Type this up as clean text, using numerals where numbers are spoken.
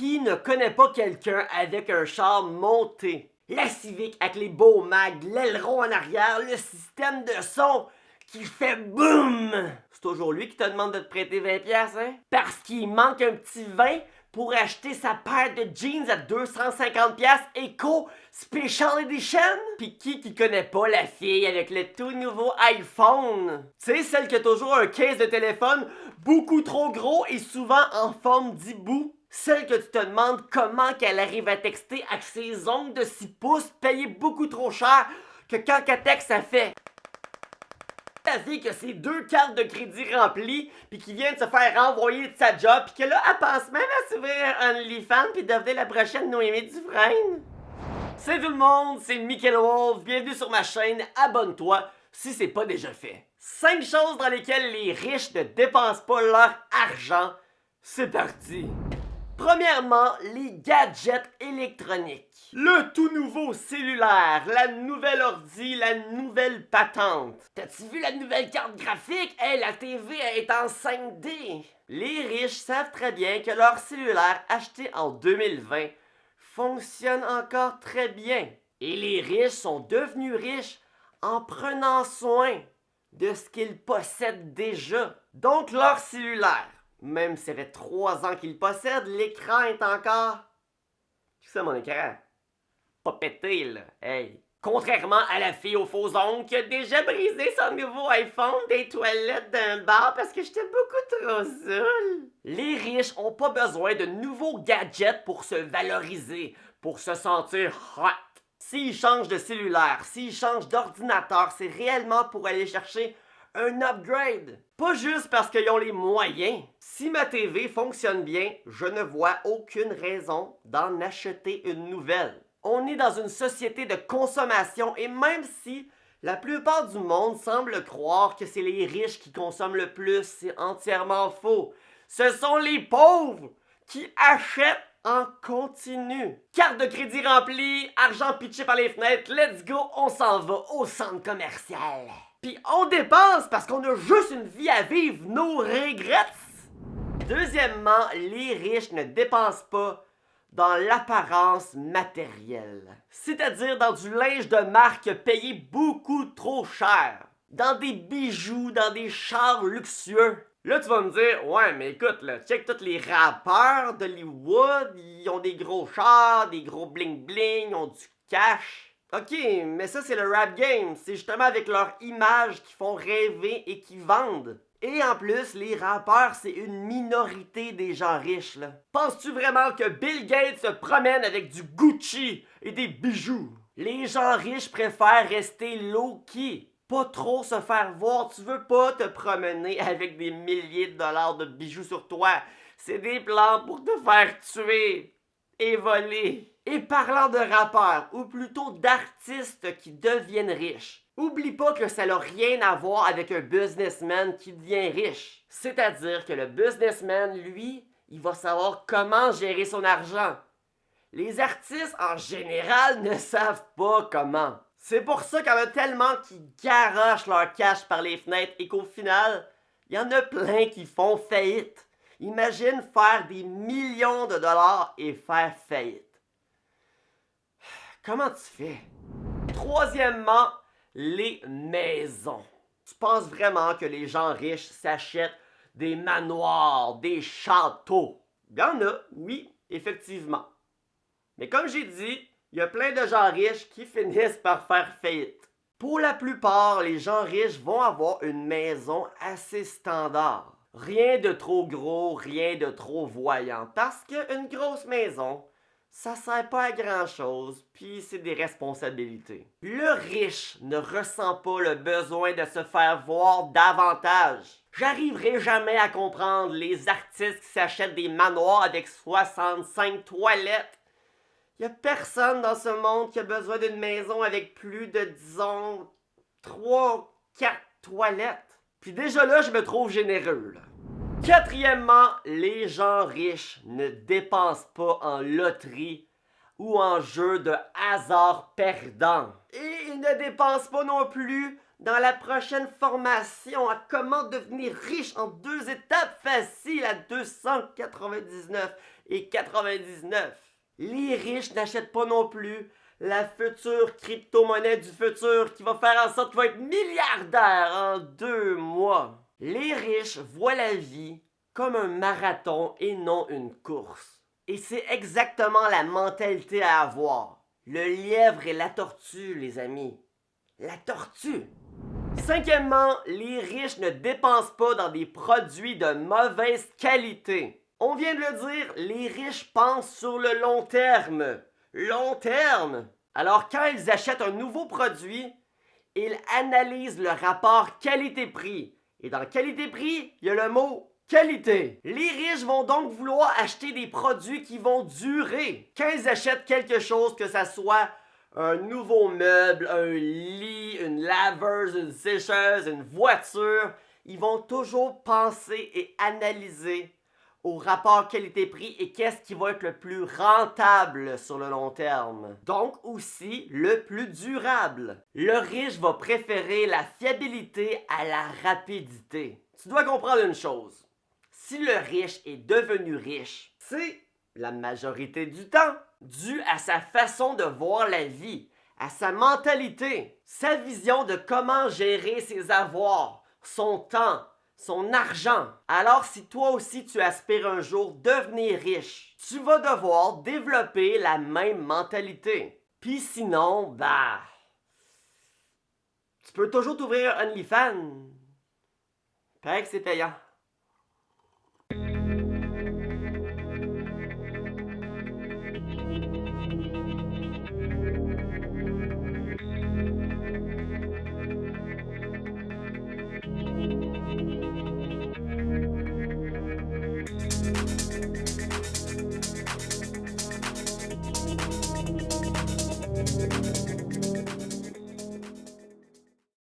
Qui ne connaît pas quelqu'un avec un char monté? La Civic avec les beaux mags, l'aileron en arrière, le système de son qui fait boum! C'est toujours lui qui te demande de te prêter 20$, hein? Parce qu'il manque un petit 20 pour acheter sa paire de jeans à 250$ Eco Special Edition? Pis qui connaît pas la fille avec le tout nouveau iPhone? Tu sais, celle qui a toujours un case de téléphone beaucoup trop gros et souvent en forme d'hibou? Celle que tu te demandes comment qu'elle arrive à texter avec ses ongles de 6 pouces payés beaucoup trop cher que quand qu'elle texte, ça fait... La fille que ses 2 cartes de crédit remplies puis qui vient de se faire renvoyer de sa job puis que là, elle pense même à s'ouvrir un OnlyFans puis devenir la prochaine Noémie Dufresne. Salut tout le monde, c'est Michael Wolf, bienvenue sur ma chaîne, abonne-toi si c'est pas déjà fait. 5 choses dans lesquelles les riches ne dépensent pas leur argent, c'est parti! Premièrement, les gadgets électroniques. Le tout nouveau cellulaire, la nouvelle ordi, la nouvelle patente. T'as-tu vu la nouvelle carte graphique? Hey, la TV est en 5D. Les riches savent très bien que leur cellulaire acheté en 2020 fonctionne encore très bien. Et les riches sont devenus riches en prenant soin de ce qu'ils possèdent déjà. Donc leur cellulaire, même si ça fait 3 ans qu'il possède, l'écran est encore... Qu'est-ce que c'est mon écran? Pas pété, là. Hey. Contrairement à la fille aux faux ongles qui a déjà brisé son nouveau iPhone des toilettes d'un bar parce que j'étais beaucoup trop saoul. Les riches ont pas besoin de nouveaux gadgets pour se valoriser, pour se sentir hot. S'ils changent de cellulaire, s'ils changent d'ordinateur, c'est réellement pour aller chercher un upgrade. Pas juste parce qu'ils ont les moyens. Si ma TV fonctionne bien, je ne vois aucune raison d'en acheter une nouvelle. On est dans une société de consommation et même si la plupart du monde semble croire que c'est les riches qui consomment le plus, c'est entièrement faux. Ce sont les pauvres qui achètent en continu. Carte de crédit remplie, argent pitché par les fenêtres, let's go, on s'en va au centre commercial. Puis on dépense parce qu'on a juste une vie à vivre, nos regrets. Deuxièmement, les riches ne dépensent pas dans l'apparence matérielle. C'est-à-dire dans du linge de marque payé beaucoup trop cher. Dans des bijoux, dans des chars luxueux. Là, tu vas me dire, ouais, mais écoute, là, check tous les rappeurs d'Hollywood, ils ont des gros chars, des gros bling-bling, ils ont du cash. Ok, mais ça, c'est le rap game. C'est justement avec leur image qu'ils font rêver et qui vendent. Et en plus, les rappeurs, c'est une minorité des gens riches, là. Penses-tu vraiment que Bill Gates se promène avec du Gucci et des bijoux? Les gens riches préfèrent rester low-key. Pas trop se faire voir. Tu veux pas te promener avec des milliers de dollars de bijoux sur toi. C'est des plans pour te faire tuer et voler. Et parlant de rappeurs, ou plutôt d'artistes qui deviennent riches, oublie pas que ça n'a rien à voir avec un businessman qui devient riche. C'est-à-dire que le businessman, lui, il va savoir comment gérer son argent. Les artistes, en général, ne savent pas comment. C'est pour ça qu'il y en a tellement qui garochent leur cash par les fenêtres et qu'au final, il y en a plein qui font faillite. Imagine faire des millions de dollars et faire faillite. Comment tu fais? Troisièmement, les maisons. Tu penses vraiment que les gens riches s'achètent des manoirs, des châteaux? Il y en a, oui, effectivement. Mais comme j'ai dit, il y a plein de gens riches qui finissent par faire faillite. Pour la plupart, les gens riches vont avoir une maison assez standard. Rien de trop gros, rien de trop voyant. Parce qu'une grosse maison, ça sert pas à grand chose, puis c'est des responsabilités. Le riche ne ressent pas le besoin de se faire voir davantage. J'arriverai jamais à comprendre les artistes qui s'achètent des manoirs avec 65 toilettes. Y a personne dans ce monde qui a besoin d'une maison avec plus de, disons, 3, 4 toilettes. Puis déjà là, je me trouve généreux, là. Quatrièmement, les gens riches ne dépensent pas en loterie ou en jeux de hasard perdant. Et ils ne dépensent pas non plus dans la prochaine formation à comment devenir riche en 2 étapes faciles à 299 et 99. Les riches n'achètent pas non plus la future crypto-monnaie du futur qui va faire en sorte qu'il va être milliardaire en 2 mois. Les riches voient la vie comme un marathon et non une course. Et c'est exactement la mentalité à avoir. Le lièvre et la tortue, les amis. La tortue. Cinquièmement, les riches ne dépensent pas dans des produits de mauvaise qualité. On vient de le dire, les riches pensent sur le long terme. Long terme! Alors quand ils achètent un nouveau produit, ils analysent le rapport qualité-prix. Et dans qualité-prix, il y a le mot qualité. Les riches vont donc vouloir acheter des produits qui vont durer. Quand ils achètent quelque chose, que ça soit un nouveau meuble, un lit, une laveuse, une sécheuse, une voiture, ils vont toujours penser et analyser au rapport qualité-prix et qu'est-ce qui va être le plus rentable sur le long terme. Donc aussi le plus durable. Le riche va préférer la fiabilité à la rapidité. Tu dois comprendre une chose. Si le riche est devenu riche, c'est la majorité du temps dû à sa façon de voir la vie, à sa mentalité, sa vision de comment gérer ses avoirs, son temps, son argent. Alors si toi aussi tu aspires un jour devenir riche, tu vas devoir développer la même mentalité. Puis sinon, tu peux toujours t'ouvrir un OnlyFans. Paraît que c'est payant.